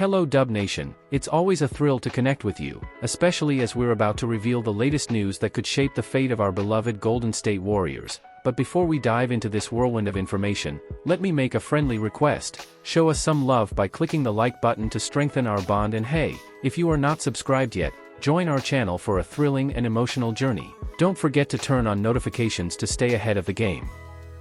Hello Dub Nation, it's always a thrill to connect with you, especially as we're about to reveal the latest news that could shape the fate of our beloved Golden State Warriors. But before we dive into this whirlwind of information, let me make a friendly request. Show us some love by clicking the like button to strengthen our bond, and hey, if you are not subscribed yet, join our channel for a thrilling and emotional journey. Don't forget to turn on notifications to stay ahead of the game.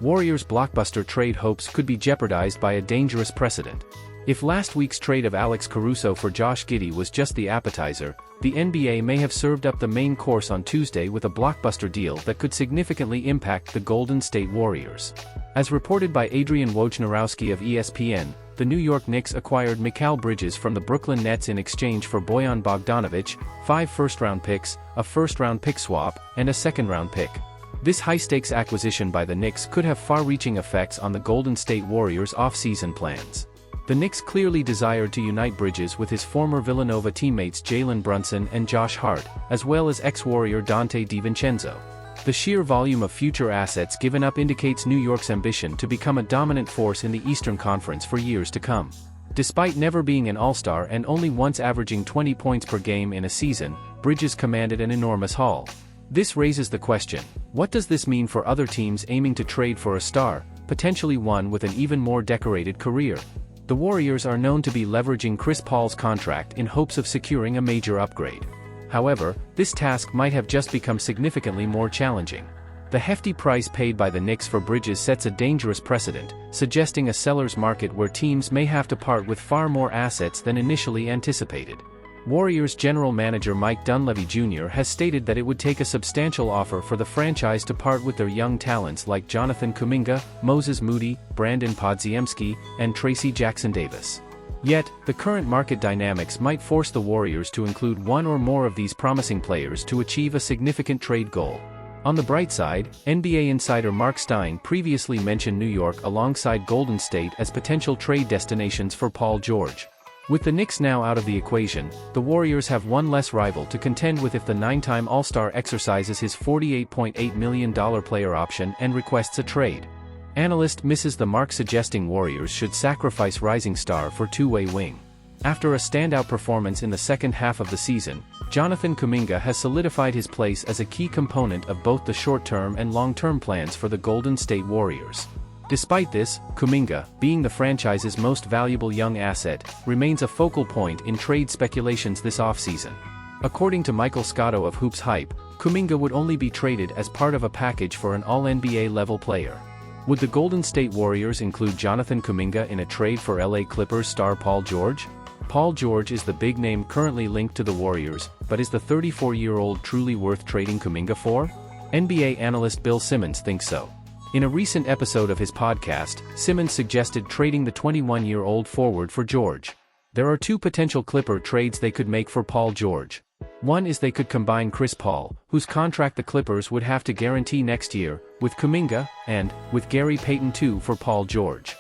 Warriors' blockbuster trade hopes could be jeopardized by a dangerous precedent. If last week's trade of Alex Caruso for Josh Giddey was just the appetizer, the NBA may have served up the main course on Tuesday with a blockbuster deal that could significantly impact the Golden State Warriors. As reported by Adrian Wojnarowski of ESPN, the New York Knicks acquired Mikal Bridges from the Brooklyn Nets in exchange for Bojan Bogdanovic, 5 first-round picks, a first-round pick swap, and a second-round pick. This high-stakes acquisition by the Knicks could have far-reaching effects on the Golden State Warriors' off-season plans. The Knicks clearly desired to unite Bridges with his former Villanova teammates Jalen Brunson and Josh Hart, as well as ex-Warrior Dante DiVincenzo. The sheer volume of future assets given up indicates New York's ambition to become a dominant force in the Eastern Conference for years to come. Despite never being an All-Star and only once averaging 20 points per game in a season, Bridges commanded an enormous haul. This raises the question, what does this mean for other teams aiming to trade for a star, potentially one with an even more decorated career? The Warriors are known to be leveraging Chris Paul's contract in hopes of securing a major upgrade. However, this task might have just become significantly more challenging. The hefty price paid by the Knicks for Bridges sets a dangerous precedent, suggesting a seller's market where teams may have to part with far more assets than initially anticipated. Warriors general manager Mike Dunleavy Jr. has stated that it would take a substantial offer for the franchise to part with their young talents like Jonathan Kuminga, Moses Moody, Brandon Podziemski, and Tracy Jackson-Davis. Yet, the current market dynamics might force the Warriors to include one or more of these promising players to achieve a significant trade goal. On the bright side, NBA insider Mark Stein previously mentioned New York alongside Golden State as potential trade destinations for Paul George. With the Knicks now out of the equation, the Warriors have one less rival to contend with if the 9-time All-Star exercises his $48.8 million player option and requests a trade. Analyst misses the mark, suggesting Warriors should sacrifice rising star for two-way wing. After a standout performance in the second half of the season, Jonathan Kuminga has solidified his place as a key component of both the short-term and long-term plans for the Golden State Warriors. Despite this, Kuminga, being the franchise's most valuable young asset, remains a focal point in trade speculations this offseason. According to Michael Scotto of Hoops Hype, Kuminga would only be traded as part of a package for an All-NBA level player. Would the Golden State Warriors include Jonathan Kuminga in a trade for LA Clippers star Paul George? Paul George is the big name currently linked to the Warriors, but is the 34-year-old truly worth trading Kuminga for? NBA analyst Bill Simmons thinks so. In a recent episode of his podcast, Simmons suggested trading the 21-year-old forward for George. There are two potential Clipper trades they could make for Paul George. One is they could combine Chris Paul, whose contract the Clippers would have to guarantee next year, with Kuminga, and, with Gary Payton too, for Paul George.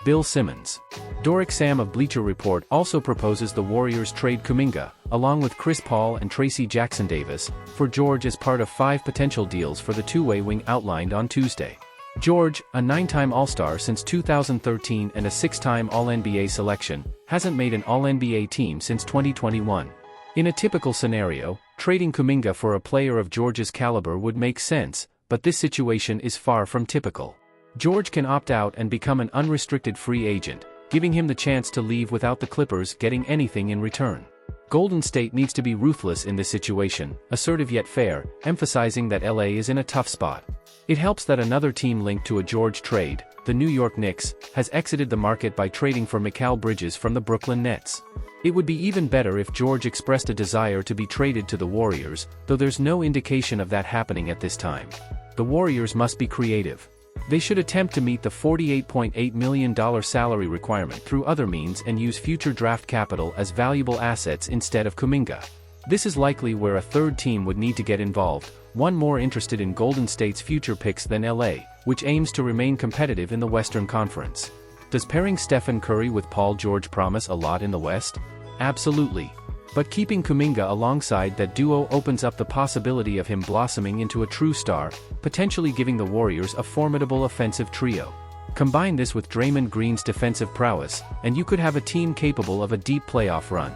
Bill Simmons. Doric Sam of Bleacher Report also proposes the Warriors trade Kuminga, along with Chris Paul and Tracy Jackson-Davis, for George as part of 5 potential deals for the two-way wing outlined on Tuesday. George, a 9-time All-Star since 2013 and a 6-time All-NBA selection, hasn't made an All-NBA team since 2021. In a typical scenario, trading Kuminga for a player of George's caliber would make sense, but this situation is far from typical. George can opt out and become an unrestricted free agent, giving him the chance to leave without the Clippers getting anything in return. Golden State needs to be ruthless in this situation, assertive yet fair, emphasizing that LA is in a tough spot. It helps that another team linked to a George trade, the New York Knicks, has exited the market by trading for Mikal Bridges from the Brooklyn Nets. It would be even better if George expressed a desire to be traded to the Warriors, though there's no indication of that happening at this time. The Warriors must be creative. They should attempt to meet the $48.8 million salary requirement through other means and use future draft capital as valuable assets instead of Kuminga. This is likely where a third team would need to get involved, one more interested in Golden State's future picks than LA, which aims to remain competitive in the Western Conference. Does pairing Stephen Curry with Paul George promise a lot in the West? Absolutely. But keeping Kuminga alongside that duo opens up the possibility of him blossoming into a true star, potentially giving the Warriors a formidable offensive trio. Combine this with Draymond Green's defensive prowess, and you could have a team capable of a deep playoff run.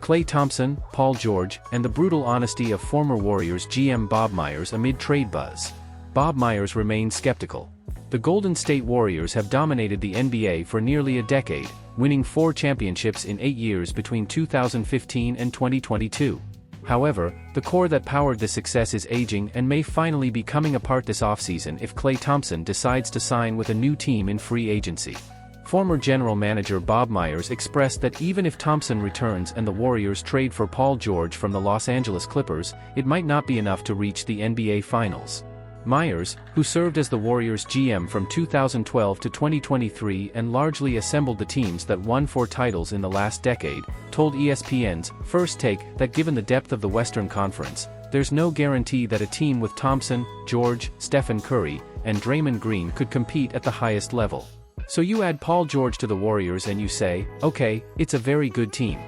Klay Thompson, Paul George, and the brutal honesty of former Warriors GM Bob Myers amid trade buzz. Bob Myers remains skeptical. The Golden State Warriors have dominated the NBA for nearly a decade, winning 4 championships in 8 years between 2015 and 2022. However, the core that powered this success is aging and may finally be coming apart this offseason if Klay Thompson decides to sign with a new team in free agency. Former general manager Bob Myers expressed that even if Thompson returns and the Warriors trade for Paul George from the Los Angeles Clippers, it might not be enough to reach the NBA Finals. Myers, who served as the Warriors GM from 2012 to 2023 and largely assembled the teams that won 4 titles in the last decade, told ESPN's First Take that given the depth of the Western Conference, there's no guarantee that a team with Thompson, George, Stephen Curry, and Draymond Green could compete at the highest level. So you add Paul George to the Warriors and you say, okay, it's a very good team.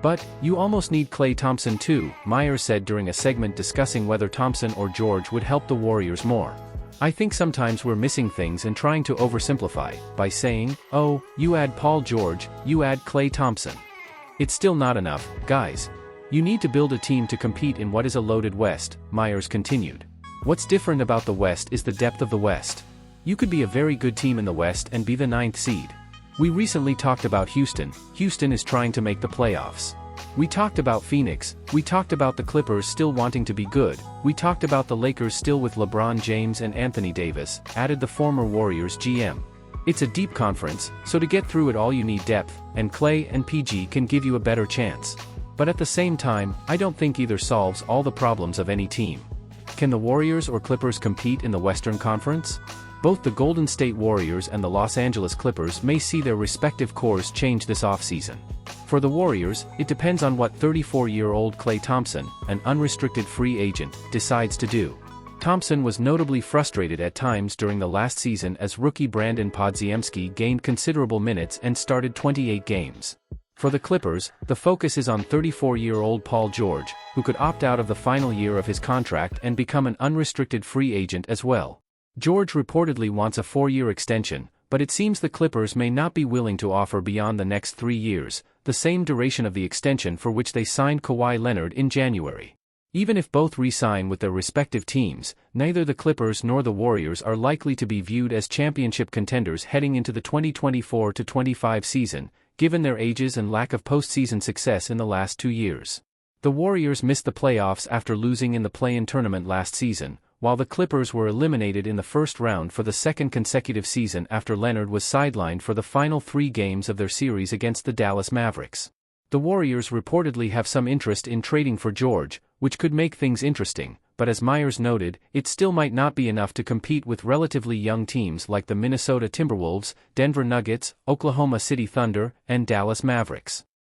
But, you almost need Klay Thompson too, Myers said during a segment discussing whether Thompson or George would help the Warriors more. I think sometimes we're missing things and trying to oversimplify, by saying, oh, you add Paul George, you add Klay Thompson. It's still not enough, guys. You need to build a team to compete in what is a loaded West, Myers continued. What's different about the West is the depth of the West. You could be a very good team in the West and be the 9th seed. We recently talked about Houston. Houston is trying to make the playoffs. We talked about Phoenix, we talked about the Clippers still wanting to be good, we talked about the Lakers still with LeBron James and Anthony Davis, added the former Warriors GM. It's a deep conference, so to get through it all you need depth, and Klay and PG can give you a better chance. But at the same time, I don't think either solves all the problems of any team. Can the Warriors or Clippers compete in the Western Conference? Both the Golden State Warriors and the Los Angeles Clippers may see their respective cores change this offseason. For the Warriors, it depends on what 34-year-old Klay Thompson, an unrestricted free agent, decides to do. Thompson was notably frustrated at times during the last season as rookie Brandon Podziemski gained considerable minutes and started 28 games. For the Clippers, the focus is on 34-year-old Paul George, who could opt out of the final year of his contract and become an unrestricted free agent as well. George reportedly wants a 4-year extension, but it seems the Clippers may not be willing to offer beyond the next 3 years, the same duration of the extension for which they signed Kawhi Leonard in January. Even if both re-sign with their respective teams, neither the Clippers nor the Warriors are likely to be viewed as championship contenders heading into the 2024-25 season, given their ages and lack of postseason success in the last 2 years. The Warriors missed the playoffs after losing in the play-in tournament last season, while the Clippers were eliminated in the first round for the second consecutive season after Leonard was sidelined for the final 3 games of their series against the Dallas Mavericks. The Warriors reportedly have some interest in trading for George, which could make things interesting, but as Myers noted, it still might not be enough to compete with relatively young teams like the Minnesota Timberwolves, Denver Nuggets, Oklahoma City Thunder, and Dallas Mavericks.